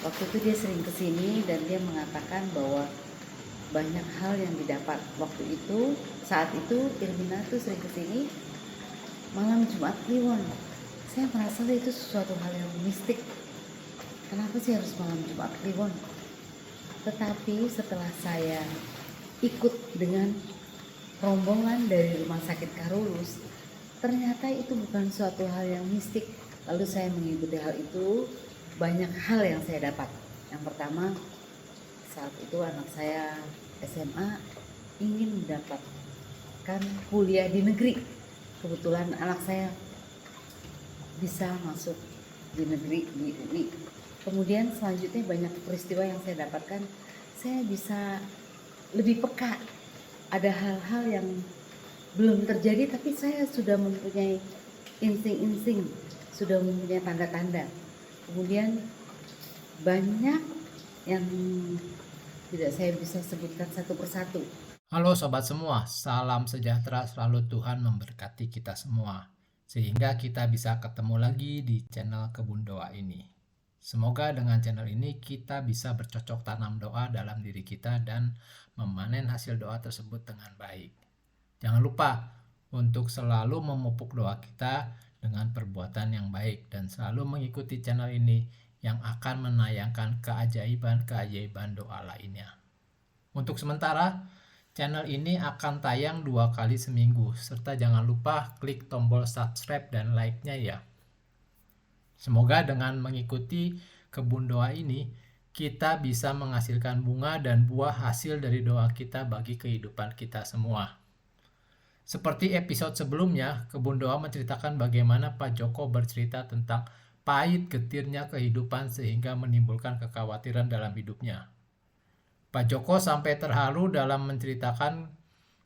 Waktu itu dia sering kesini dan dia mengatakan bahwa banyak hal yang didapat. Waktu itu, saat itu Irmina tuh sering kesini malam Jumat Kliwon. Saya merasa itu sesuatu hal yang mistik. Kenapa sih harus malam Jumat Kliwon? Tetapi setelah saya ikut dengan rombongan dari Rumah Sakit Karolus, ternyata itu bukan suatu hal yang mistik. Lalu saya mengikuti hal itu, banyak hal yang saya dapat. Yang pertama, saat itu anak saya SMA ingin mendapatkan kuliah di negeri. Kebetulan anak saya bisa masuk di negeri, di UI. Kemudian selanjutnya banyak peristiwa yang saya dapatkan. Saya bisa lebih peka. Ada hal-hal yang belum terjadi tapi saya sudah mempunyai insting-insting, sudah mempunyai tanda-tanda. Kemudian banyak yang tidak saya bisa sebutkan satu persatu. Halo sobat semua, salam sejahtera, selalu Tuhan memberkati kita semua. Sehingga kita bisa ketemu lagi di channel Kebun Doa ini. Semoga dengan channel ini kita bisa bercocok tanam doa dalam diri kita dan memanen hasil doa tersebut dengan baik. Jangan lupa untuk selalu memupuk doa kita dengan perbuatan yang baik dan selalu mengikuti channel ini yang akan menayangkan keajaiban-keajaiban doa lainnya. Untuk sementara, channel ini akan tayang 2 kali seminggu, serta jangan lupa klik tombol subscribe dan like-nya ya. Semoga dengan mengikuti kebun doa ini, kita bisa menghasilkan bunga dan buah hasil dari doa kita bagi kehidupan kita semua. Seperti episode sebelumnya, kebun doa menceritakan bagaimana Pak Joko bercerita tentang pahit getirnya kehidupan sehingga menimbulkan kekhawatiran dalam hidupnya. Pak Joko sampai terharu dalam menceritakan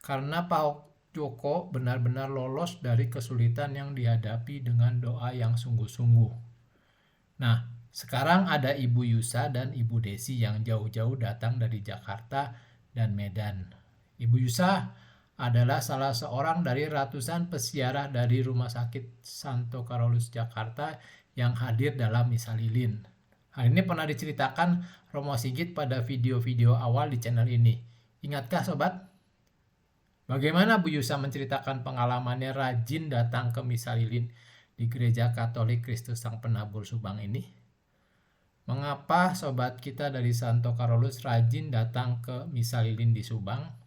karena Pak Joko benar-benar lolos dari kesulitan yang dihadapi dengan doa yang sungguh-sungguh. Nah, sekarang ada Ibu Yusa dan Ibu Desi yang jauh-jauh datang dari Jakarta dan Medan. Ibu Yusa adalah salah seorang dari ratusan pesiarah dari Rumah Sakit Santo Karolus Jakarta yang hadir dalam Misa Lilin. Hal ini pernah diceritakan Romo Sigit pada video-video awal di channel ini. Ingatkah sobat? Bagaimana Bu Yusa menceritakan pengalamannya rajin datang ke Misa Lilin di Gereja Katolik Kristus Sang Penabur Subang ini? Mengapa sobat kita dari Santo Karolus rajin datang ke Misa Lilin di Subang?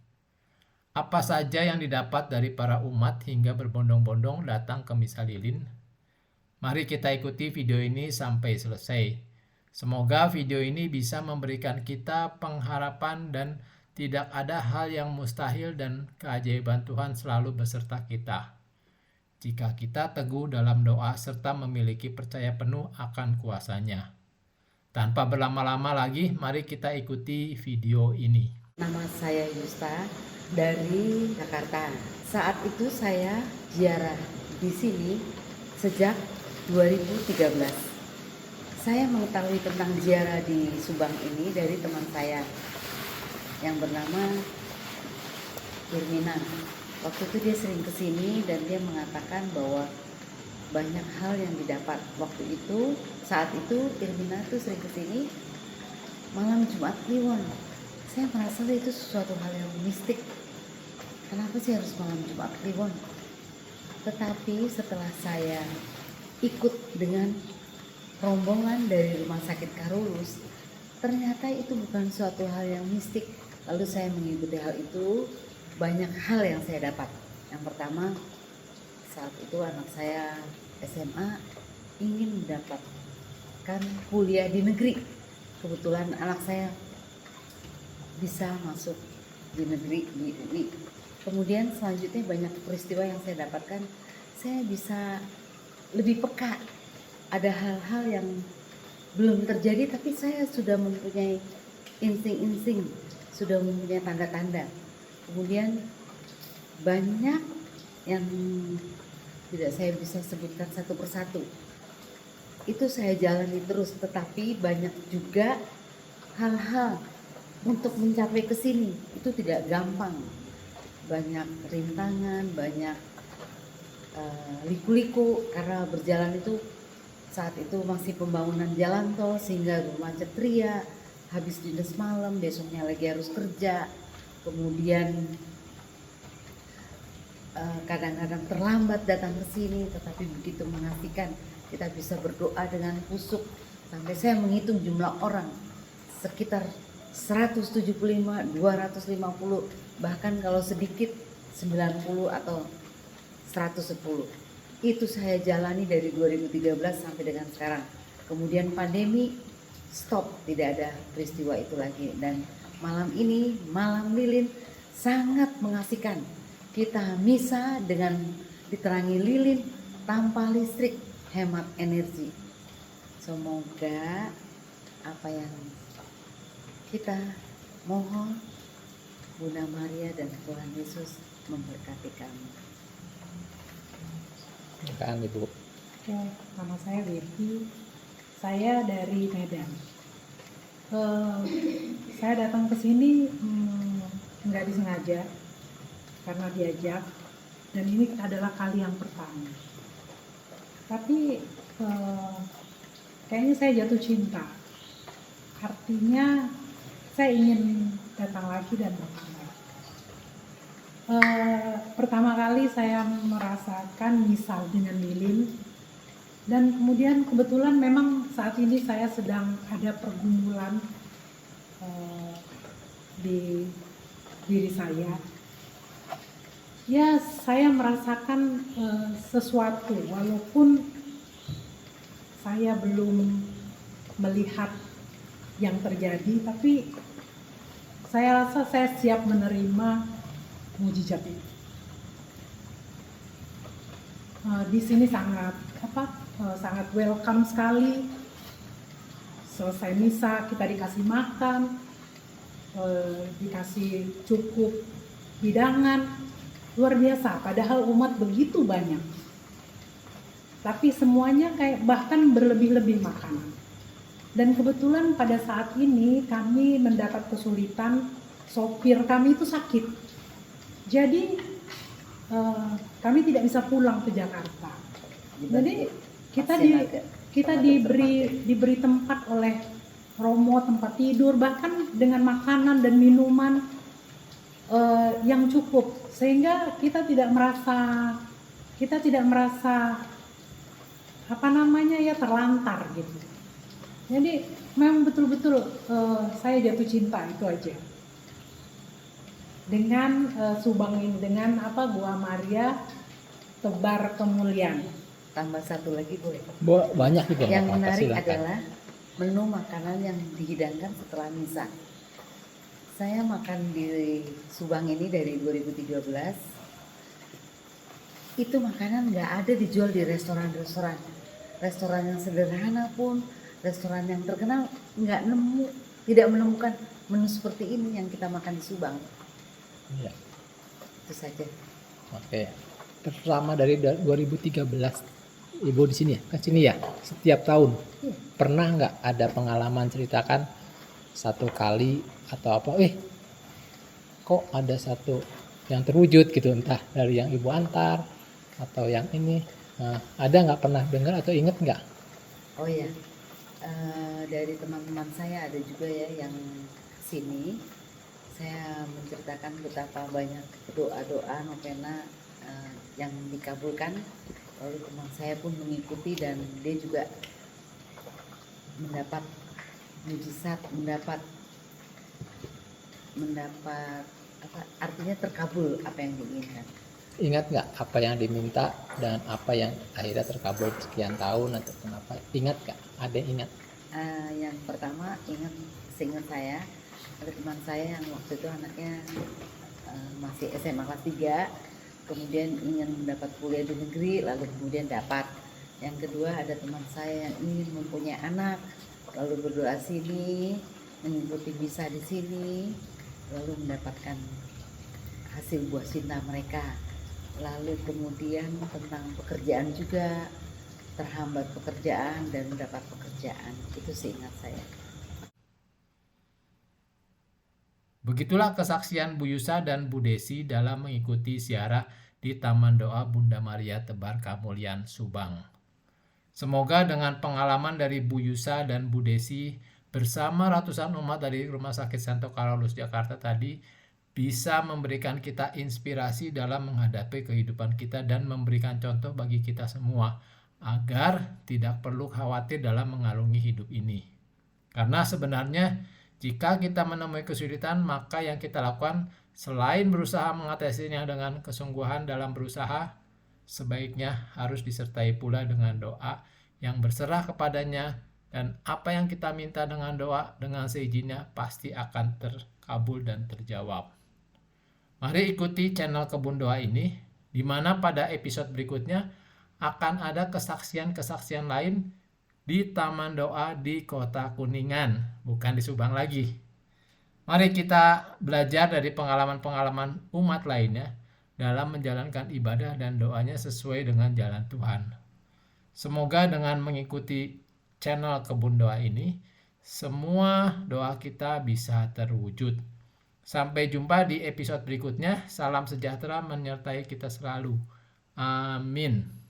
Apa saja yang didapat dari para umat hingga berbondong-bondong datang ke Misa Lilin? Mari kita ikuti video ini sampai selesai. Semoga video ini bisa memberikan kita pengharapan dan tidak ada hal yang mustahil dan keajaiban Tuhan selalu beserta kita. Jika kita teguh dalam doa serta memiliki percaya penuh akan kuasanya. Tanpa berlama-lama lagi, mari kita ikuti video ini. Nama saya Yusta dari Jakarta. Saat itu saya ziarah di sini sejak 2013. Saya mengetahui tentang ziarah di Subang ini dari teman saya yang bernama Irmina. Waktu itu dia sering kesini dan dia mengatakan bahwa banyak hal yang didapat. Waktu itu, saat itu Irmina tuh sering kesini malam Jumat Kliwon. Saya merasa itu sesuatu hal yang mistik. Kenapa sih harus malam Jumat Kliwon? Tetapi setelah saya ikut dengan rombongan dari Rumah Sakit Karolus, ternyata itu bukan suatu hal yang mistik. Lalu saya mengikuti hal itu, banyak hal yang saya dapat. Yang pertama, saat itu anak saya SMA ingin mendapatkan kuliah di negeri. Kebetulan anak saya bisa masuk di negeri, di UI. Kemudian selanjutnya banyak peristiwa yang saya dapatkan. Saya bisa lebih peka. Ada hal-hal yang belum terjadi tapi saya sudah mempunyai insting-insting, sudah mempunyai tanda-tanda. Kemudian banyak yang tidak saya bisa sebutkan satu persatu. Itu saya jalani terus, tetapi banyak juga hal-hal untuk mencapai ke sini itu tidak gampang. Banyak rintangan, banyak liku-liku karena berjalan itu Saat itu masih pembangunan jalan tol sehingga macet ria, habis dinas malam, besoknya lagi harus kerja. Kemudian kadang-kadang terlambat datang ke sini, tetapi begitu mengasihkan. Kita bisa berdoa dengan kusuk sampai saya menghitung jumlah orang sekitar 175, 250, bahkan kalau sedikit 90 atau 110. Itu saya jalani dari 2013 sampai dengan sekarang. Kemudian pandemi stop, tidak ada peristiwa itu lagi. Dan malam ini, malam lilin sangat mengasihkan. Kita misa dengan diterangi lilin tanpa listrik, hemat energi. Semoga apa yang kita mohon Bunda Maria dan Tuhan Yesus memberkati kami. Kan Ibu. Oke, nama saya Betty. Saya dari Medan. Saya datang ke sini nggak disengaja karena diajak, dan ini adalah kali yang pertama. Tapi kayaknya saya jatuh cinta. Artinya saya ingin datang lagi dan datang lagi. Pertama kali saya merasakan misal dengan lilin, dan kemudian kebetulan memang saat ini saya sedang ada pergumulan di diri saya. Ya, saya merasakan sesuatu walaupun saya belum melihat yang terjadi, tapi saya rasa saya siap menerima mujizat itu. Di sini sangat sangat welcome sekali. Selesai misa kita dikasih makan, dikasih cukup hidangan, luar biasa. Padahal umat begitu banyak, tapi semuanya kayak bahkan berlebih-lebih makanan. Dan kebetulan pada saat ini kami mendapat kesulitan, sopir kami itu sakit. Jadi kami tidak bisa pulang ke Jakarta. Jadi kita diberi tempat oleh Romo, tempat tidur, bahkan dengan makanan dan minuman yang cukup, sehingga kita tidak merasa terlantar gitu. Jadi memang betul-betul saya jatuh cinta, itu aja. Dengan Subang ini, dengan Gua Maria Tebar Kemuliaan. Tambah satu lagi boleh. Banyak juga. Yang menarik adalah menu makanan yang dihidangkan setelah misa. Saya makan di Subang ini dari 2013. Itu makanan nggak ada dijual di restoran-restoran. Restoran yang sederhana pun, restoran yang terkenal tidak menemukan menu seperti ini yang kita makan di Subang. Iya. Itu saja. Oke. Terutama dari 2013 Ibu di sini ya, ke sini ya, setiap tahun. Pernah nggak ada pengalaman ceritakan satu kali atau apa? Kok ada satu yang terwujud gitu, entah dari yang Ibu antar atau yang ini. Nah, ada nggak pernah dengar atau inget nggak? Oh ya, dari teman-teman saya ada juga ya yang sini. Saya menceritakan betapa banyak doa-doa novena yang dikabulkan. Lalu teman saya pun mengikuti dan dia juga mendapat mujizat, mendapat artinya terkabul apa yang diinginkan. Ingat nggak apa yang diminta dan apa yang akhirnya terkabul sekian tahun atau kenapa? Ingat nggak? Ada yang ingat? Yang pertama seingat saya ada teman saya yang waktu itu anaknya masih SMA kelas 3, kemudian ingin mendapat kuliah di negeri, lalu kemudian dapat. Yang kedua ada teman saya yang ingin mempunyai anak, lalu berdoa sini, mengikuti misa di sini, lalu mendapatkan hasil buah cinta mereka. Lalu kemudian tentang pekerjaan juga, terhambat pekerjaan dan mendapat pekerjaan. Itu seingat saya. Begitulah kesaksian Bu Yusa dan Bu Desi dalam mengikuti ziarah di Taman Doa Bunda Maria Tebar Kemuliaan Subang. Semoga dengan pengalaman dari Bu Yusa dan Bu Desi bersama ratusan umat dari Rumah Sakit Santo Carolus Jakarta tadi bisa memberikan kita inspirasi dalam menghadapi kehidupan kita dan memberikan contoh bagi kita semua agar tidak perlu khawatir dalam mengarungi hidup ini. Karena sebenarnya jika kita menemui kesulitan, maka yang kita lakukan selain berusaha mengatasinya dengan kesungguhan dalam berusaha, sebaiknya harus disertai pula dengan doa yang berserah kepadanya, dan apa yang kita minta dengan doa dengan seizinnya pasti akan terkabul dan terjawab. Mari ikuti channel Kebun Doa ini, di mana pada episode berikutnya akan ada kesaksian-kesaksian lain di Taman Doa di Kota Kuningan, bukan di Subang lagi. Mari kita belajar dari pengalaman-pengalaman umat lainnya dalam menjalankan ibadah dan doanya sesuai dengan jalan Tuhan. Semoga dengan mengikuti channel Kebun Doa ini, semua doa kita bisa terwujud. Sampai jumpa di episode berikutnya. Salam sejahtera menyertai kita selalu. Amin.